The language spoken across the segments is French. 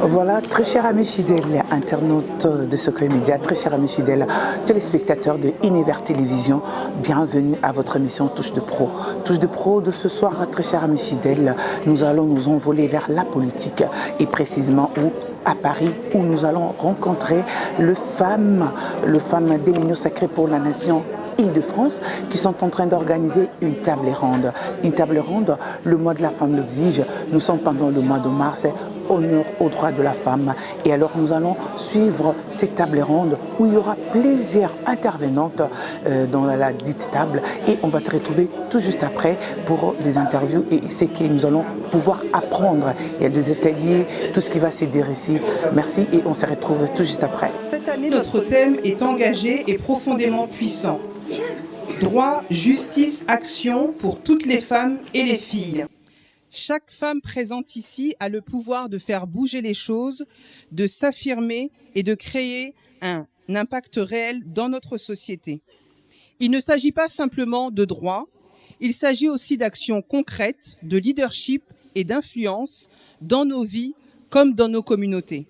Voilà, très chers amis fidèles, internautes de Secret Média, très chers amis fidèles, téléspectateurs de Univers Télévision, bienvenue à votre émission Touche de Pro. Touche de Pro de ce soir, très chers amis fidèles, nous allons nous envoler vers la politique et précisément où à Paris, où nous allons rencontrer le femme des lignes sacrées pour la nation Île-de-France qui sont en train d'organiser une table ronde. Une table ronde, le mois de la femme l'exige. Nous sommes pendant le mois de mars, honneur aux droits de la femme. Et alors nous allons suivre cette table ronde où il y aura plusieurs intervenantes dans la dite table et on va te retrouver tout juste après pour des interviews et c'est que nous allons pouvoir apprendre. Il y a des ateliers, tout ce qui va se dire ici. Merci et on se retrouve tout juste après. Cette année, notre thème est engagé et profondément puissant. Droit, justice, action pour toutes les femmes et les filles. Chaque femme présente ici a le pouvoir de faire bouger les choses, de s'affirmer et de créer un impact réel dans notre société. Il ne s'agit pas simplement de droit, il s'agit aussi d'actions concrètes, de leadership et d'influence dans nos vies comme dans nos communautés.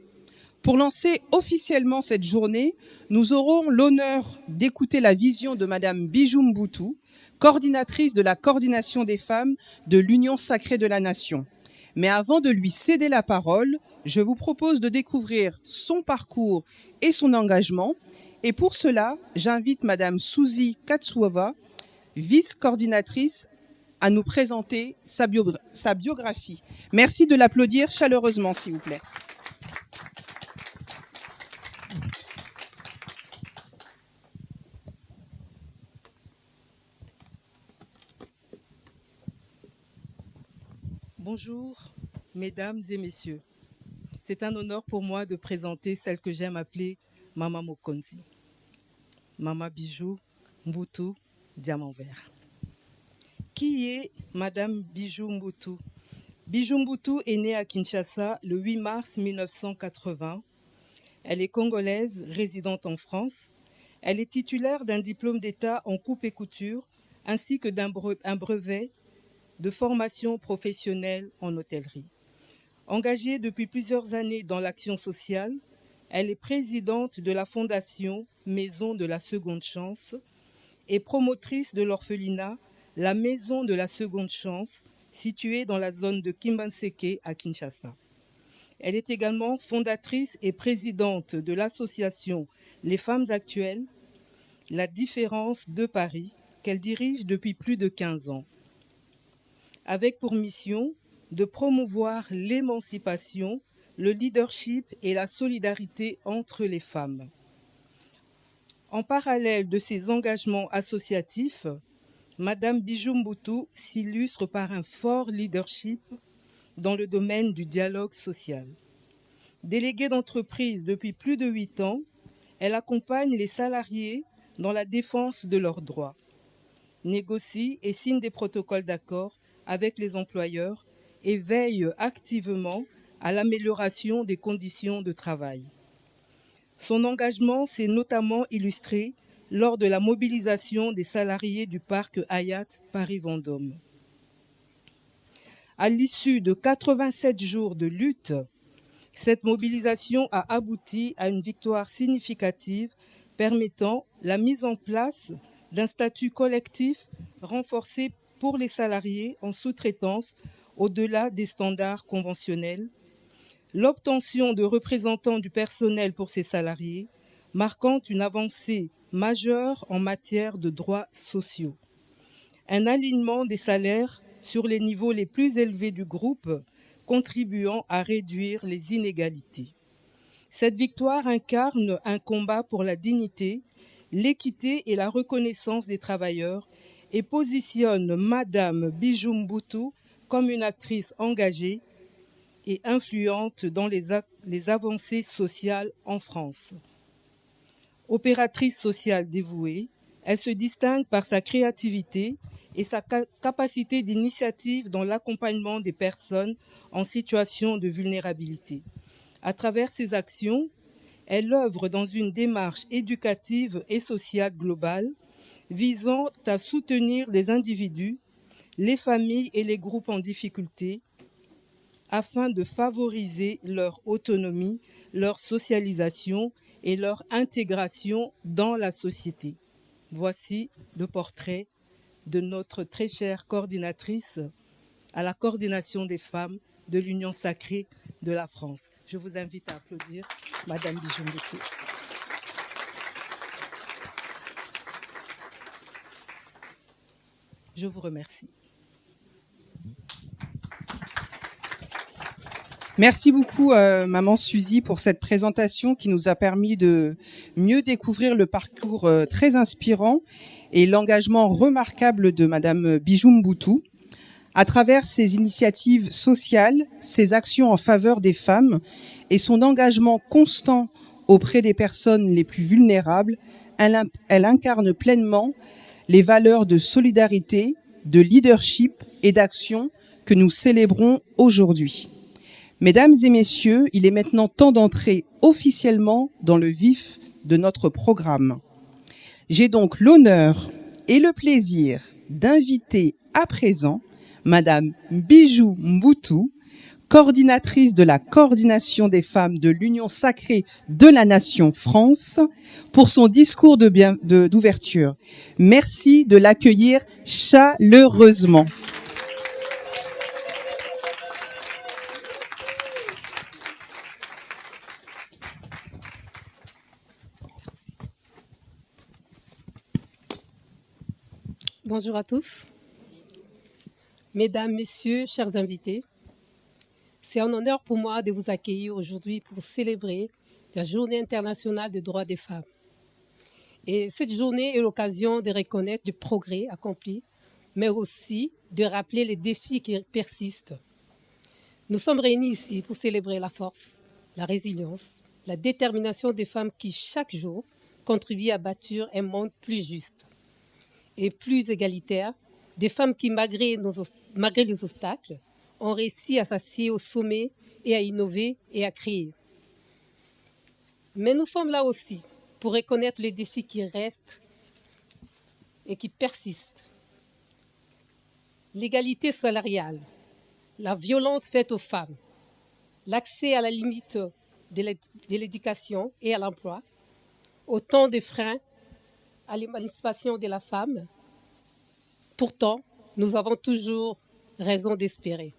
Pour lancer officiellement cette journée, nous aurons l'honneur d'écouter la vision de Madame Bijou Mboutou, coordinatrice de la coordination des femmes de l'Union sacrée de la Nation. Mais avant de lui céder la parole, je vous propose de découvrir son parcours et son engagement. Et pour cela, j'invite Madame Suzy Katsuova, vice-coordinatrice, à nous présenter sa biographie. Merci de l'applaudir chaleureusement, s'il vous plaît. Bonjour, mesdames et messieurs. C'est un honneur pour moi de présenter celle que j'aime appeler Mama Mokonzi. Mama Bijou Mboutou Diamant Vert. Qui est Madame Bijou Mboutou? Bijou Mboutou est née à Kinshasa le 8 mars 1980. Elle est congolaise, résidente en France. Elle est titulaire d'un diplôme d'État en coupe et couture ainsi que d'un brevet de formation professionnelle en hôtellerie. Engagée depuis plusieurs années dans l'action sociale, elle est présidente de la fondation Maison de la Seconde Chance et promotrice de l'orphelinat La Maison de la Seconde Chance, située dans la zone de Kimbanseke à Kinshasa. Elle est également fondatrice et présidente de l'association Les Femmes Actuelles, La Différence de Paris, qu'elle dirige depuis plus de 15 ans. Avec pour mission de promouvoir l'émancipation, le leadership et la solidarité entre les femmes. En parallèle de ses engagements associatifs, Madame Bijou Mboutou s'illustre par un fort leadership dans le domaine du dialogue social. Déléguée d'entreprise depuis plus de 8 ans, elle accompagne les salariés dans la défense de leurs droits, négocie et signe des protocoles d'accord avec les employeurs et veille activement à l'amélioration des conditions de travail. Son engagement s'est notamment illustré lors de la mobilisation des salariés du parc Hayat Paris-Vendôme. À l'issue de 87 jours de lutte, cette mobilisation a abouti à une victoire significative permettant la mise en place d'un statut collectif renforcé pour les salariés en sous-traitance au-delà des standards conventionnels, l'obtention de représentants du personnel pour ces salariés, marquant une avancée majeure en matière de droits sociaux, un alignement des salaires sur les niveaux les plus élevés du groupe, contribuant à réduire les inégalités. Cette victoire incarne un combat pour la dignité, l'équité et la reconnaissance des travailleurs et positionne Madame Bijou Mboutou comme une actrice engagée et influente dans les avancées sociales en France. Opératrice sociale dévouée, elle se distingue par sa créativité et sa capacité d'initiative dans l'accompagnement des personnes en situation de vulnérabilité. À travers ses actions, elle œuvre dans une démarche éducative et sociale globale visant à soutenir les individus, les familles et les groupes en difficulté, afin de favoriser leur autonomie, leur socialisation et leur intégration dans la société. Voici le portrait de notre très chère coordinatrice à la coordination des femmes de l'Union sacrée de la France. Je vous invite à applaudir Madame Bijou Mboutou. Je vous remercie. Merci beaucoup, Maman Suzy, pour cette présentation qui nous a permis de mieux découvrir le parcours très inspirant et l'engagement remarquable de Madame Bijou Mboutou. À travers ses initiatives sociales, ses actions en faveur des femmes et son engagement constant auprès des personnes les plus vulnérables, elle incarne pleinement les valeurs de solidarité, de leadership et d'action que nous célébrons aujourd'hui. Mesdames et messieurs, il est maintenant temps d'entrer officiellement dans le vif de notre programme. J'ai donc l'honneur et le plaisir d'inviter à présent Madame Bijou Mboutou, coordinatrice de la coordination des femmes de l'Union sacrée de la Nation France, pour son discours d'ouverture. Merci de l'accueillir chaleureusement. Bonjour à tous. Mesdames, Messieurs, chers invités, c'est un honneur pour moi de vous accueillir aujourd'hui pour célébrer la Journée internationale des droits des femmes. Et cette journée est l'occasion de reconnaître le progrès accompli, mais aussi de rappeler les défis qui persistent. Nous sommes réunis ici pour célébrer la force, la résilience, la détermination des femmes qui, chaque jour, contribuent à bâtir un monde plus juste et plus égalitaire, des femmes qui, malgré les obstacles, ont réussi à s'assier au sommet et à innover et à créer. Mais nous sommes là aussi pour reconnaître les défis qui restent et qui persistent. L'égalité salariale, la violence faite aux femmes, l'accès à la limite de l'éducation et à l'emploi, autant de freins à l'émancipation de la femme. Pourtant, nous avons toujours raison d'espérer.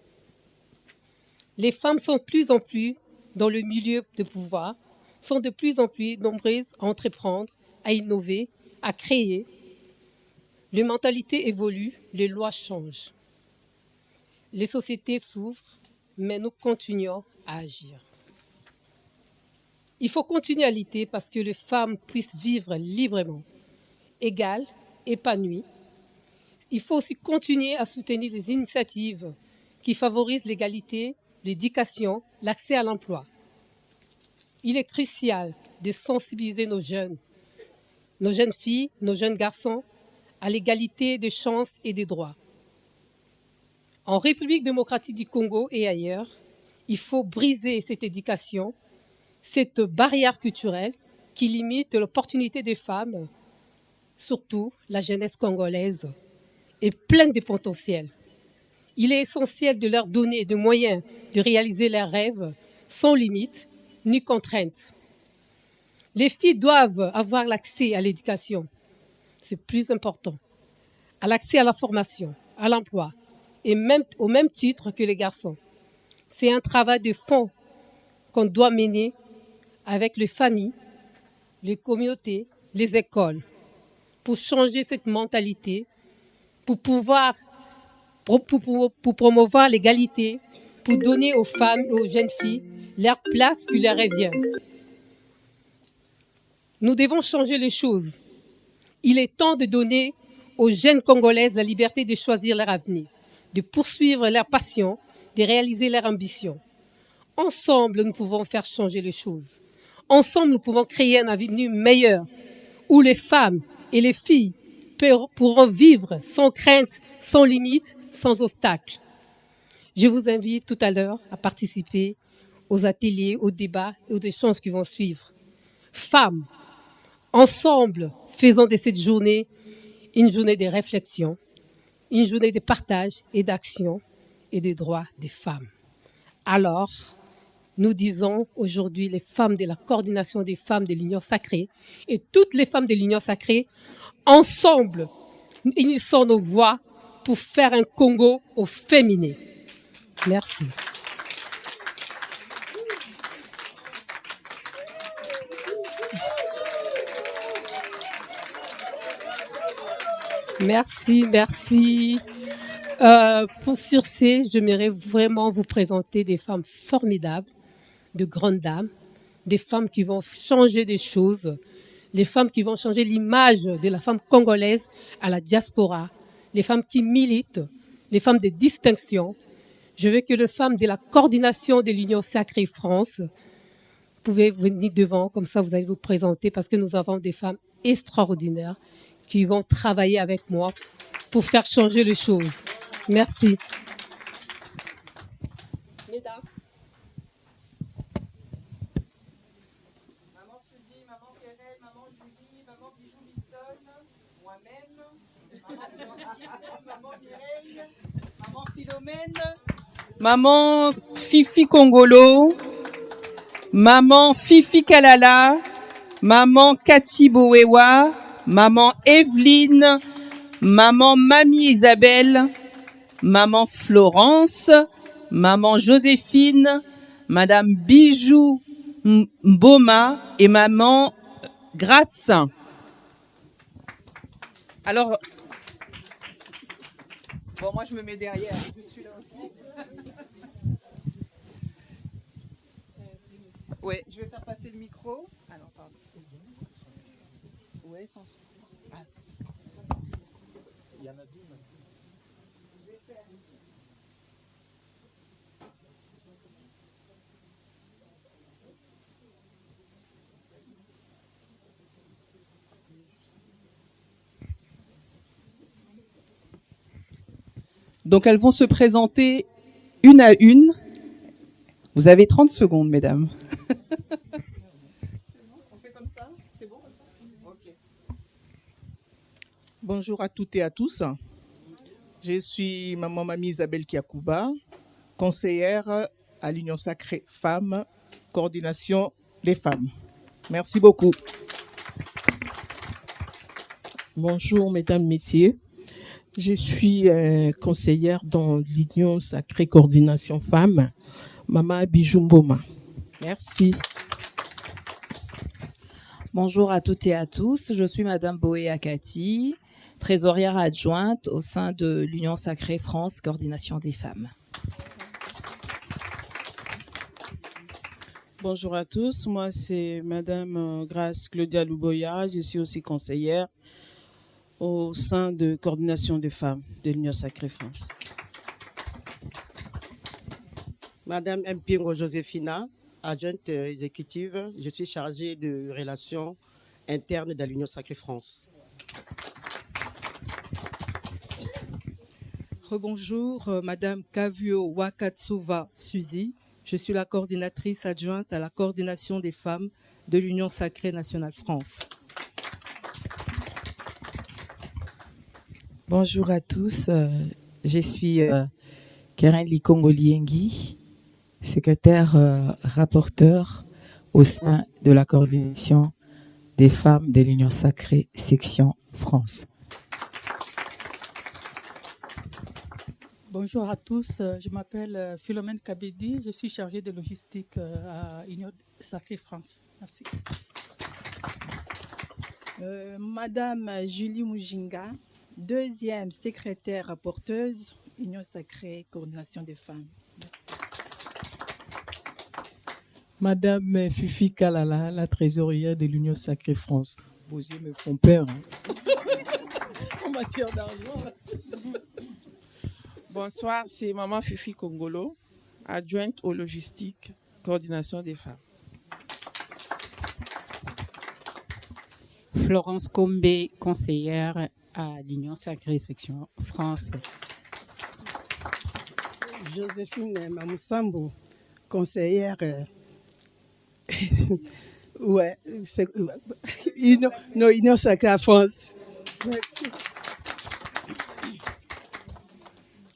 Les femmes sont de plus en plus dans le milieu de pouvoir, sont de plus en plus nombreuses à entreprendre, à innover, à créer. Les mentalités évoluent, les lois changent. Les sociétés s'ouvrent, mais nous continuons à agir. Il faut continuer à lutter parce que les femmes puissent vivre librement, égales, épanouies. Il faut aussi continuer à soutenir les initiatives qui favorisent l'égalité, l'éducation, l'accès à l'emploi. Il est crucial de sensibiliser nos jeunes filles, nos jeunes garçons, à l'égalité des chances et des droits. En République démocratique du Congo et ailleurs, il faut briser cette éducation, cette barrière culturelle qui limite l'opportunité des femmes, surtout la jeunesse congolaise, est pleine de potentiel. Il est essentiel de leur donner des moyens de réaliser leurs rêves sans limite ni contrainte. Les filles doivent avoir l'accès à l'éducation, c'est plus important, à l'accès à la formation, à l'emploi, et même, au même titre que les garçons. C'est un travail de fond qu'on doit mener avec les familles, les communautés, les écoles, pour changer cette mentalité, pour promouvoir l'égalité, pour donner aux femmes et aux jeunes filles leur place qui leur revient. Nous devons changer les choses. Il est temps de donner aux jeunes Congolaises la liberté de choisir leur avenir, de poursuivre leur passion, de réaliser leur ambition. Ensemble, nous pouvons faire changer les choses. Ensemble, nous pouvons créer un avenir meilleur où les femmes et les filles pourront vivre sans crainte, sans limite, sans obstacle. Je vous invite tout à l'heure à participer aux ateliers, aux débats et aux échanges qui vont suivre. Femmes, ensemble, faisons de cette journée une journée de réflexion, une journée de partage et d'action et des droits des femmes. Alors, nous disons aujourd'hui les femmes de la coordination des femmes de l'Union sacrée et toutes les femmes de l'Union sacrée, ensemble, unissons nos voix pour faire un Congo au féminin. Merci. Merci. Sur ce, j'aimerais vraiment vous présenter des femmes formidables, de grandes dames, des femmes qui vont changer des choses, les femmes qui vont changer l'image de la femme congolaise à la diaspora, les femmes qui militent, les femmes de distinction. Je veux que les femmes de la coordination de l'Union sacrée France, vous pouvez venir devant, comme ça vous allez vous présenter, parce que nous avons des femmes extraordinaires qui vont travailler avec moi pour faire changer les choses. Merci. Mesdames. Maman Suzy, maman Pierrelle, maman Julie, maman Bijou Milton, moi-même, maman Blandine, maman Mireille, maman Philomène, maman Fifi Congolo, maman Fifi Kalala, maman Cathy Bowewa, maman Evelyne, maman Mamie Isabelle, maman Florence, maman Joséphine, madame Bijou Mboma et maman Grace. Alors, bon, moi je me mets derrière, je suis là aussi. Ouais, je vais faire passer le micro. Alors, pardon. Ouais, sans... Ah. Il y en a deux maintenant. Donc elles vont se présenter une à une. Vous avez 30 secondes, mesdames. On fait comme ça? C'est bon comme ça? Ok. Bonjour à toutes et à tous. Je suis maman Mamie Isabelle Kiakouba, conseillère à l'Union sacrée femmes, coordination des femmes. Merci beaucoup. Bonjour mesdames, messieurs. Je suis conseillère dans l'Union sacrée coordination femmes, Maman Bijou Mboma. Merci. Bonjour à toutes et à tous, je suis Madame Boé Akati, trésorière adjointe au sein de l'Union sacrée France Coordination des femmes. Bonjour à tous, moi c'est Madame Grace Claudia Louboya, je suis aussi conseillère au sein de Coordination des femmes de l'Union sacrée France. Madame Mpingo Joséphina, adjointe exécutive, je suis chargée de relations internes de l'Union sacrée France. Rebonjour, Madame Kavuo Wakatsuva Suzy. Je suis la coordinatrice adjointe à la coordination des femmes de l'Union sacrée nationale France. Bonjour à tous, je suis Karen Likongoliengi, secrétaire rapporteur au sein de la coordination des femmes de l'Union sacrée section France. Bonjour à tous, je m'appelle Philomène Kabedi, je suis chargée de logistique à Union sacrée France. Merci. Madame Julie Mujinga, deuxième secrétaire rapporteuse, Union sacrée coordination des femmes. Madame Fifi Kalala, la trésorière de l'Union sacrée France. Vos yeux me font peur. En matière d'argent. Bonsoir, c'est Maman Fifi Congolo, adjointe aux logistiques, coordination des femmes. Florence Combé, conseillère à l'Union sacrée section France. Joséphine Mamousambo, conseillère. Ouais, Union sacrée France. Merci.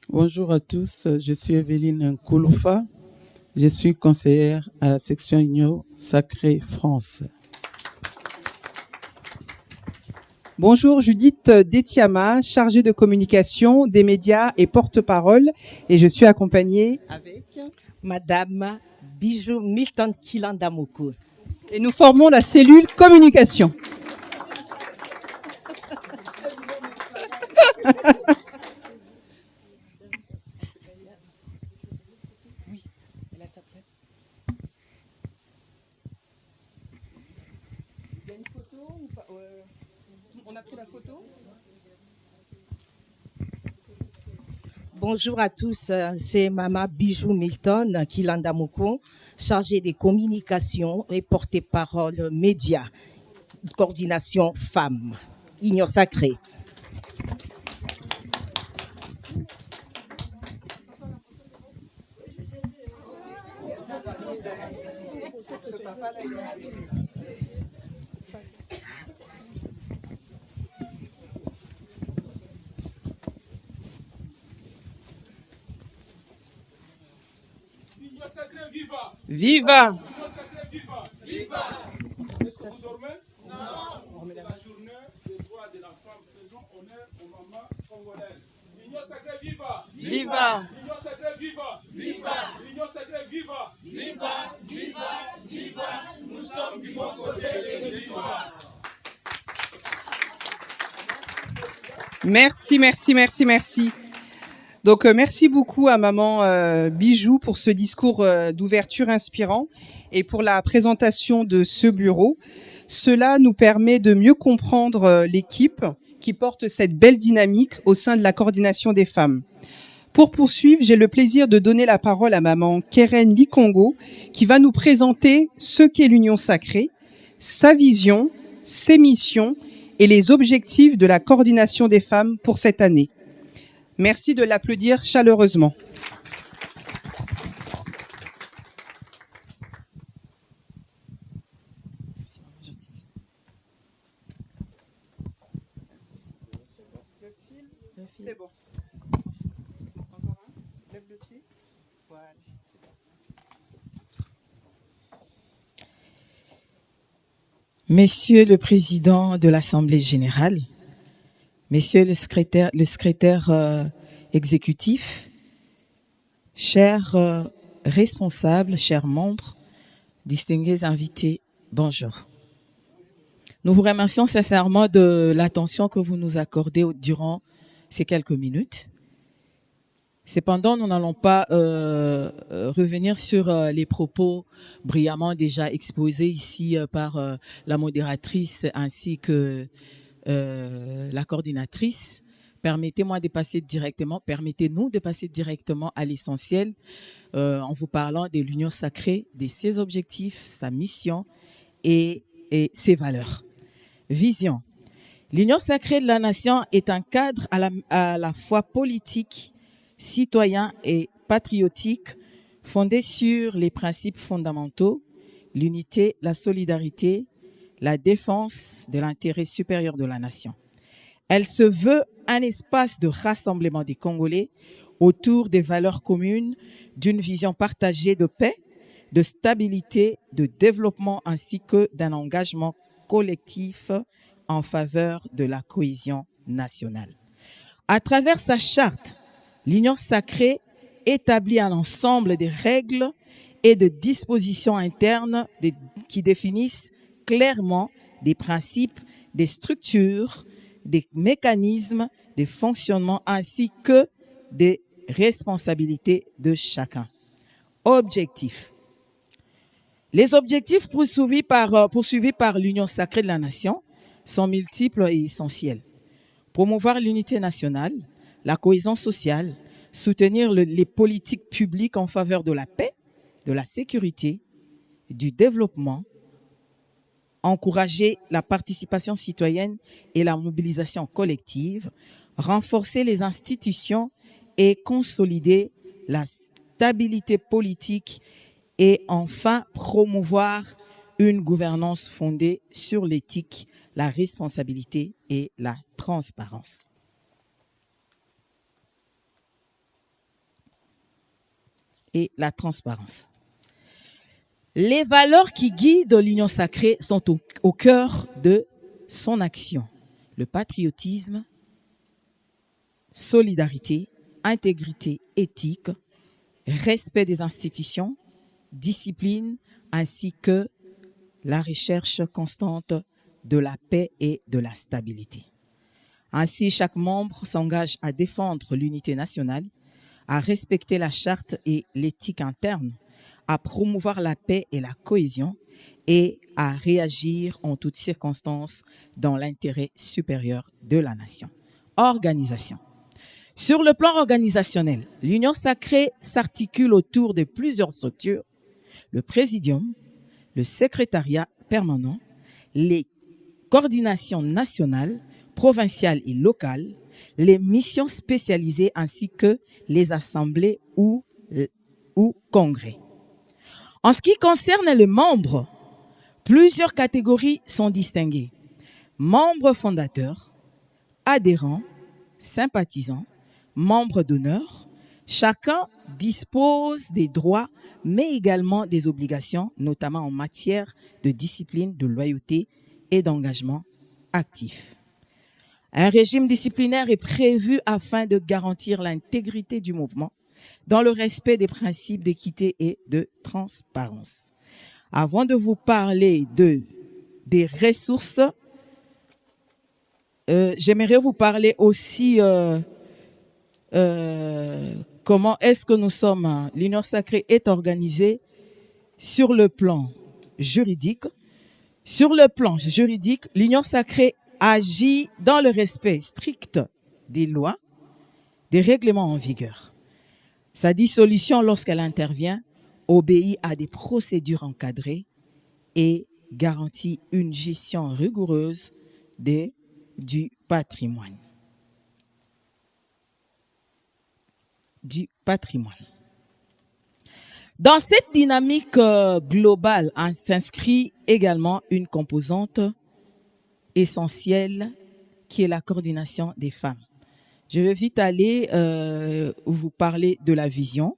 Bonjour à tous, je suis Evelyne Nkouloufa, Je suis conseillère à la section Union Sacrée France. Bonjour, Judith Detiama, chargée de communication, des médias et porte-parole. Et je suis accompagnée avec Madame Bijou Milton Kilandamoko. Et nous formons la cellule communication. On a pris la photo. Bonjour à tous, c'est Maman Bijou Milton Kilandamoko, chargée des communications et porte-parole médias, coordination femmes, Union Sacrée. Viva! Viva! Est-ce que vous dormez? Non! La journée des droits de la femme, faisons honneur aux mamans congolaises. L'Union sacrée, viva! Viva! L'Union sacrée, viva! Viva! L'Union sacrée, viva! Viva! Viva! Viva! Nous sommes du bon côté de l'histoire. Merci, merci, merci, merci. Donc, merci beaucoup à Maman Bijou pour ce discours d'ouverture inspirant et pour la présentation de ce bureau. Cela nous permet de mieux comprendre l'équipe qui porte cette belle dynamique au sein de la coordination des femmes. Pour poursuivre, j'ai le plaisir de donner la parole à Maman Keren Likongo qui va nous présenter ce qu'est l'Union Sacrée, sa vision, ses missions et les objectifs de la coordination des femmes pour cette année. Merci de l'applaudir chaleureusement. C'est bon. Encore un. Lève le pied. Voilà. Monsieur le Président de l'Assemblée générale, Messieurs le secrétaire exécutif, chers responsables, chers membres, distingués invités, bonjour. Nous vous remercions sincèrement de l'attention que vous nous accordez durant ces quelques minutes. Cependant, nous n'allons pas revenir sur les propos brillamment déjà exposés ici par la modératrice ainsi que la coordinatrice. Permettez-nous de passer directement à l'essentiel en vous parlant de l'Union sacrée, de ses objectifs, sa mission et ses valeurs. Vision. L'Union sacrée de la nation est un cadre à la fois politique, citoyen et patriotique fondé sur les principes fondamentaux, l'unité, la solidarité, la défense de l'intérêt supérieur de la nation. Elle se veut un espace de rassemblement des Congolais autour des valeurs communes, d'une vision partagée de paix, de stabilité, de développement ainsi que d'un engagement collectif en faveur de la cohésion nationale. À travers sa charte, l'Union sacrée établit un ensemble de règles et de dispositions internes qui définissent clairement des principes, des structures, des mécanismes, des fonctionnements ainsi que des responsabilités de chacun. Objectifs. Les objectifs poursuivis par l'Union sacrée de la nation sont multiples et essentiels. Promouvoir l'unité nationale, la cohésion sociale, soutenir les politiques publiques en faveur de la paix, de la sécurité, du développement, encourager la participation citoyenne et la mobilisation collective, renforcer les institutions et consolider la stabilité politique et enfin promouvoir une gouvernance fondée sur l'éthique, la responsabilité et la transparence. Et la transparence. Les valeurs qui guident l'Union sacrée sont au cœur de son action. Le patriotisme, solidarité, intégrité éthique, respect des institutions, discipline, ainsi que la recherche constante de la paix et de la stabilité. Ainsi, chaque membre s'engage à défendre l'unité nationale, à respecter la charte et l'éthique interne, à promouvoir la paix et la cohésion et à réagir en toutes circonstances dans l'intérêt supérieur de la nation. Organisation. Sur le plan organisationnel, l'Union sacrée s'articule autour de plusieurs structures, le présidium, le secrétariat permanent, les coordinations nationales, provinciales et locales, les missions spécialisées ainsi que les assemblées ou congrès. En ce qui concerne les membres, plusieurs catégories sont distinguées. Membres fondateurs, adhérents, sympathisants, membres d'honneur. Chacun dispose des droits mais également des obligations, notamment en matière de discipline, de loyauté et d'engagement actif. Un régime disciplinaire est prévu afin de garantir l'intégrité du mouvement dans le respect des principes d'équité et de transparence. Avant de vous parler des ressources, j'aimerais vous parler aussi comment est-ce que nous sommes, l'Union sacrée est organisée sur le plan juridique. Sur le plan juridique, l'Union sacrée agit dans le respect strict des lois, des règlements en vigueur. Sa dissolution, lorsqu'elle intervient, obéit à des procédures encadrées et garantit une gestion rigoureuse du patrimoine. Dans cette dynamique globale, s'inscrit également une composante essentielle qui est la coordination des femmes. Je vais vite aller vous parler de la vision,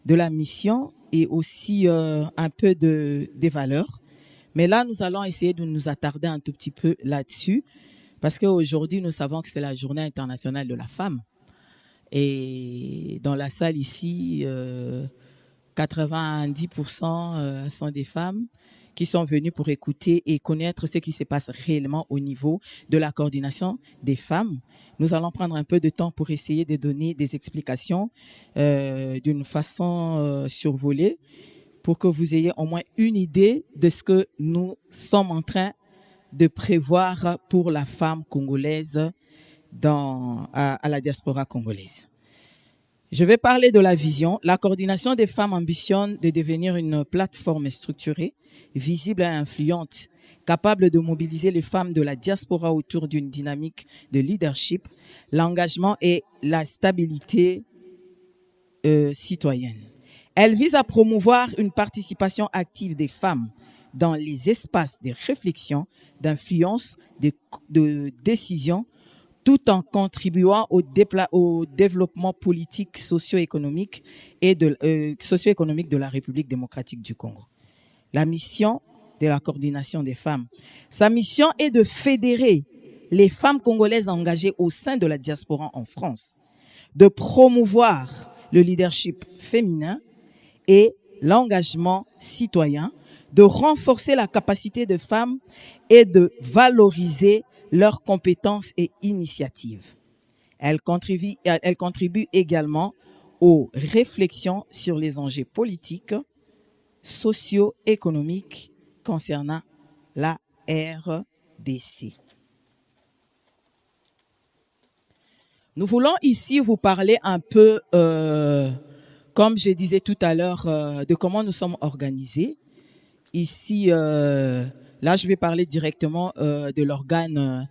de la mission et aussi un peu des valeurs. Mais là, nous allons essayer de nous attarder un tout petit peu là-dessus parce qu'aujourd'hui, nous savons que c'est la Journée internationale de la femme. Et dans la salle ici, 90% sont des femmes qui sont venues pour écouter et connaître ce qui se passe réellement au niveau de la coordination des femmes. Nous allons prendre un peu de temps pour essayer de donner des explications d'une façon survolée pour que vous ayez au moins une idée de ce que nous sommes en train de prévoir pour la femme congolaise à la diaspora congolaise. Je vais parler de la vision. La coordination des femmes ambitionne de devenir une plateforme structurée, visible et influente, capable de mobiliser les femmes de la diaspora autour d'une dynamique de leadership, l'engagement et la stabilité citoyenne. Elle vise à promouvoir une participation active des femmes dans les espaces de réflexion, d'influence, de décision, tout en contribuant au développement politique, socio-économique de la République démocratique du Congo. La mission de la coordination des femmes. Sa mission est de fédérer les femmes congolaises engagées au sein de la diaspora en France, de promouvoir le leadership féminin et l'engagement citoyen, de renforcer la capacité des femmes et de valoriser leurs compétences et initiatives. Elle contribue également aux réflexions sur les enjeux politiques, socio-économiques concernant la RDC. Nous voulons ici vous parler un peu, comme je disais tout à l'heure, de comment nous sommes organisés. Ici, là, je vais parler directement de l'organe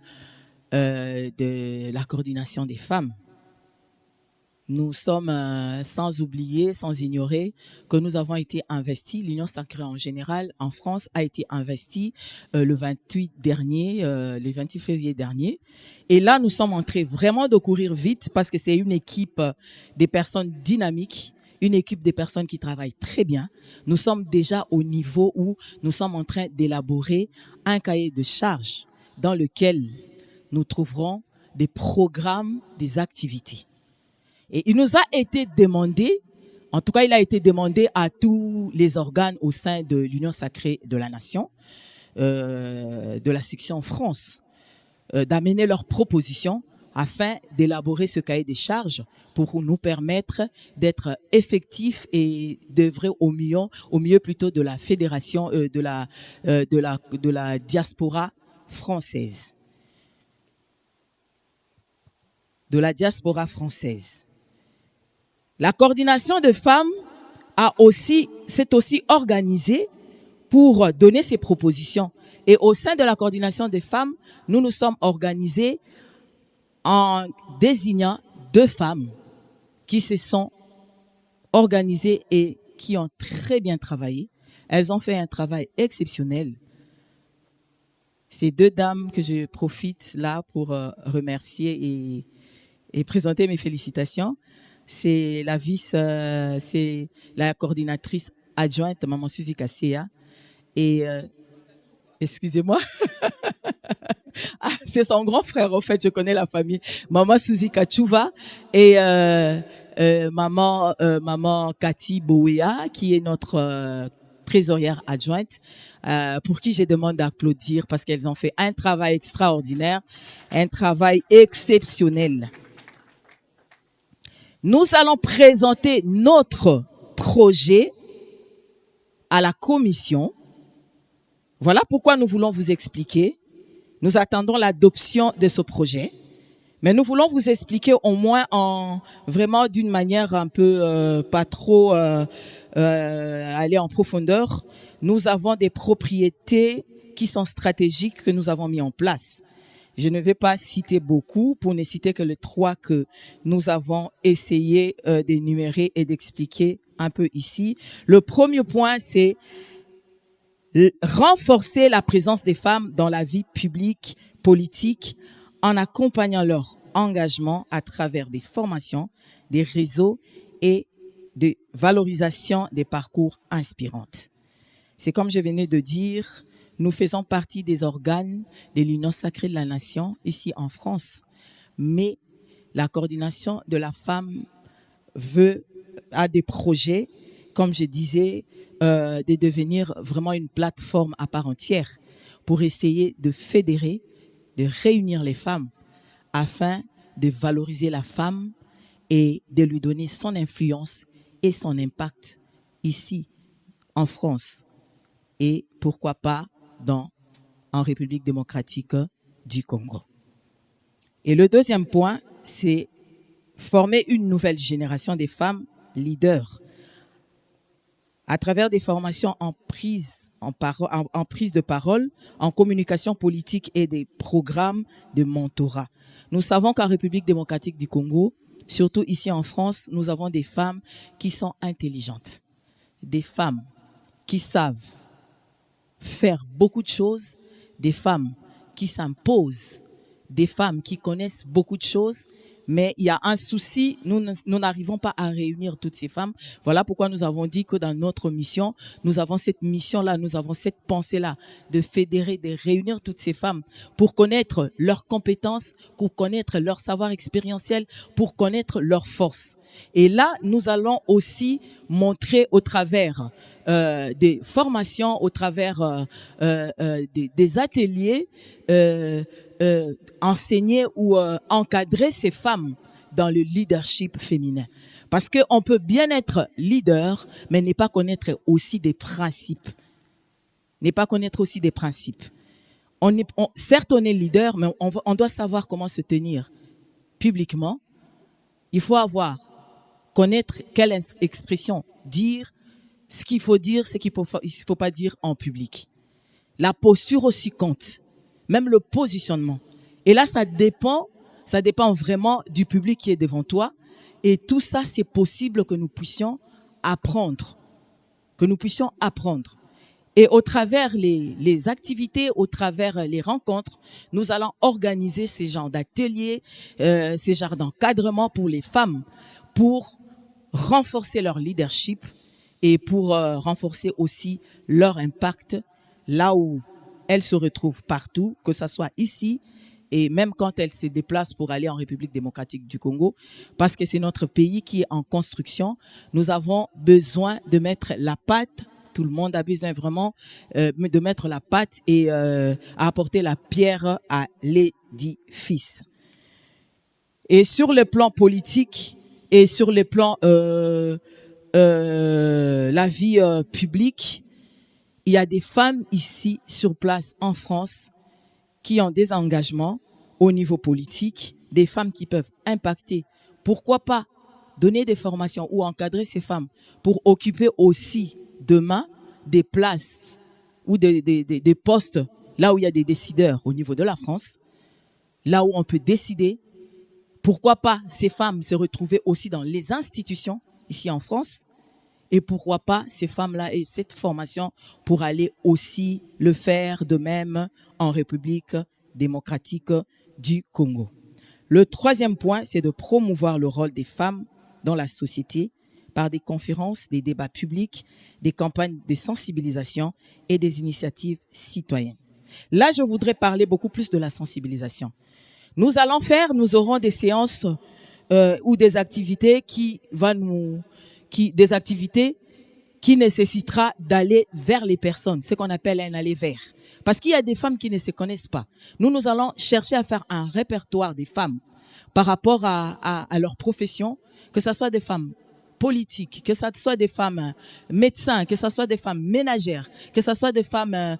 de la coordination des femmes. Nous sommes, sans oublier, sans ignorer que nous avons été investis, l'Union sacrée en général, en France, a été investie le 28 février dernier. Et là, nous sommes en train vraiment de courir vite parce que c'est une équipe des personnes dynamiques une équipe de personnes qui travaillent très bien. Nous sommes déjà au niveau où nous sommes en train d'élaborer un cahier de charges dans lequel nous trouverons des programmes, des activités. Et il nous a été demandé, en tout cas il a été demandé à tous les organes au sein de l'Union sacrée de la Nation, de la section France, d'amener leurs propositions afin d'élaborer ce cahier des charges pour nous permettre d'être effectifs et d'œuvrer au mieux plutôt de la fédération de la diaspora française. De la diaspora française. La coordination de femmes s'est aussi organisée pour donner ses propositions. Et au sein de la coordination des femmes, nous nous sommes organisés en désignant 2 femmes qui se sont organisées et qui ont très bien travaillé. Elles ont fait un travail exceptionnel. Ces 2 dames que je profite là pour remercier et présenter mes félicitations, c'est c'est la coordinatrice adjointe, Maman Suzy Kasseya, et excusez-moi, c'est son grand frère, en fait, je connais la famille, Maman Suzy Kachouva et maman Cathy Bouéa, qui est notre trésorière adjointe, pour qui je demande d'applaudir parce qu'elles ont fait un travail extraordinaire, un travail exceptionnel. Nous allons présenter notre projet à la commission. Voilà pourquoi nous voulons vous expliquer. Nous attendons l'adoption de ce projet, mais nous voulons vous expliquer au moins vraiment d'une manière un peu pas trop aller en profondeur. Nous avons des propriétés qui sont stratégiques que nous avons mis en place. Je ne vais pas citer beaucoup pour ne citer que les 3 que nous avons essayé d'énumérer et d'expliquer un peu ici. Le premier point, c'est renforcer la présence des femmes dans la vie publique, politique, en accompagnant leur engagement à travers des formations, des réseaux et de valorisation des parcours inspirantes. C'est comme je venais de dire, nous faisons partie des organes de l'Union sacrée de la Nation ici en France, mais la coordination de la femme a des projets, comme je disais, de devenir vraiment une plateforme à part entière pour essayer de fédérer, de réunir les femmes afin de valoriser la femme et de lui donner son influence et son impact ici en France et pourquoi pas en République démocratique du Congo. Et le deuxième point, c'est former une nouvelle génération de femmes leaders à travers des formations en prise de parole, en communication politique et des programmes de mentorat. Nous savons qu'en République démocratique du Congo, surtout ici en France, nous avons des femmes qui sont intelligentes, des femmes qui savent faire beaucoup de choses, des femmes qui s'imposent, des femmes qui connaissent beaucoup de choses, mais il y a un souci, nous n'arrivons pas à réunir toutes ces femmes. Voilà pourquoi nous avons dit que dans notre mission, nous avons cette mission-là, nous avons cette pensée-là de fédérer, de réunir toutes ces femmes pour connaître leurs compétences, pour connaître leur savoir expérientiel, pour connaître leurs forces. Et là, nous allons aussi montrer au travers des formations, au travers des ateliers, enseigner ou encadrer ces femmes dans le leadership féminin. Parce qu'on peut bien être leader, mais ne pas connaître aussi des principes. Certes, on est leader, mais on doit savoir comment se tenir publiquement. Il faut connaître quelle expression dire, ce qu'il faut dire, ce qu'il ne faut pas dire en public. La posture aussi compte, même le positionnement. Et là, ça dépend vraiment du public qui est devant toi. Et tout ça, c'est possible que nous puissions apprendre. Et au travers les activités, au travers les rencontres, nous allons organiser ces genres d'ateliers, ces genres d'encadrement pour les femmes, pour renforcer leur leadership et pour renforcer aussi leur impact là où elles se retrouvent partout, que ce soit ici et même quand elles se déplacent pour aller en République démocratique du Congo, parce que c'est notre pays qui est en construction. Nous avons besoin de mettre la patte. Tout le monde a besoin vraiment de mettre la patte et à apporter la pierre à l'édifice. Et sur le plan politique et sur le plan la vie publique, il y a des femmes ici sur place en France qui ont des engagements au niveau politique, des femmes qui peuvent impacter. Pourquoi pas donner des formations ou encadrer ces femmes pour occuper aussi demain des places ou des postes là où il y a des décideurs au niveau de la France, là où on peut décider. Pourquoi pas ces femmes se retrouver aussi dans les institutions ici en France, et pourquoi pas ces femmes-là et cette formation pour aller aussi le faire de même en République démocratique du Congo. Le troisième point, c'est de promouvoir le rôle des femmes dans la société par des conférences, des débats publics, des campagnes de sensibilisation et des initiatives citoyennes. Là, je voudrais parler beaucoup plus de la sensibilisation. Nous aurons des séances ou des activités qui nécessitera d'aller vers les personnes, ce qu'on appelle un aller vers. Parce qu'il y a des femmes qui ne se connaissent pas. Nous allons chercher à faire un répertoire des femmes par rapport à leur profession, que ce soit des femmes politiques, que ce soit des femmes médecins, que ce soit des femmes ménagères, que ce soit des femmes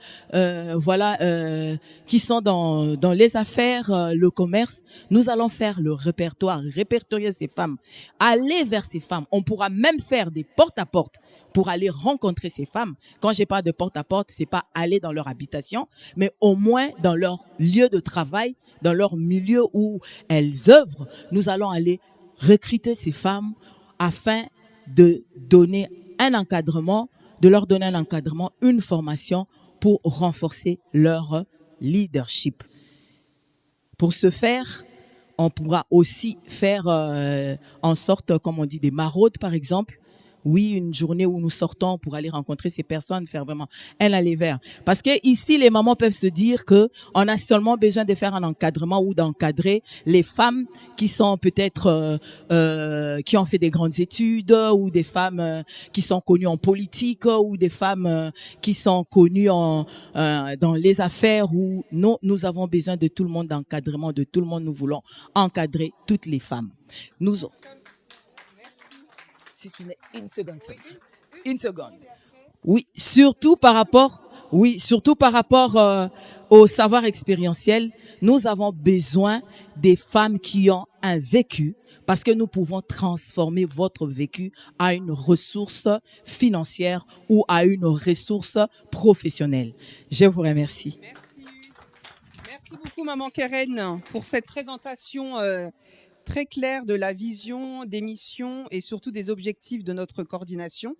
qui sont dans les affaires, le commerce. Nous allons faire le répertoire, répertorier ces femmes, aller vers ces femmes. On pourra même faire des porte-à-porte pour aller rencontrer ces femmes. Quand je parle de porte-à-porte, c'est pas aller dans leur habitation, mais au moins dans leur lieu de travail, dans leur milieu où elles œuvrent. Nous allons aller recruter ces femmes afin de donner un encadrement, de leur donner un encadrement, une formation pour renforcer leur leadership. Pour ce faire, on pourra aussi faire en sorte, comme on dit, des maraudes par exemple. Oui, une journée où nous sortons pour aller rencontrer ces personnes, faire vraiment un aller vers. Parce que ici, les mamans peuvent se dire que on a seulement besoin de faire un encadrement ou d'encadrer les femmes qui sont peut-être qui ont fait des grandes études, ou des femmes qui sont connues en politique, ou des femmes qui sont connues dans les affaires. Où nous avons besoin de tout le monde, d'encadrement de tout le monde. Nous voulons encadrer toutes les femmes. Une seconde. Oui, surtout par rapport au savoir expérientiel, nous avons besoin des femmes qui ont un vécu, parce que nous pouvons transformer votre vécu à une ressource financière ou à une ressource professionnelle. Je vous remercie. Merci beaucoup, Maman Keren, pour cette présentation très claire de la vision, des missions et surtout des objectifs de notre coordination.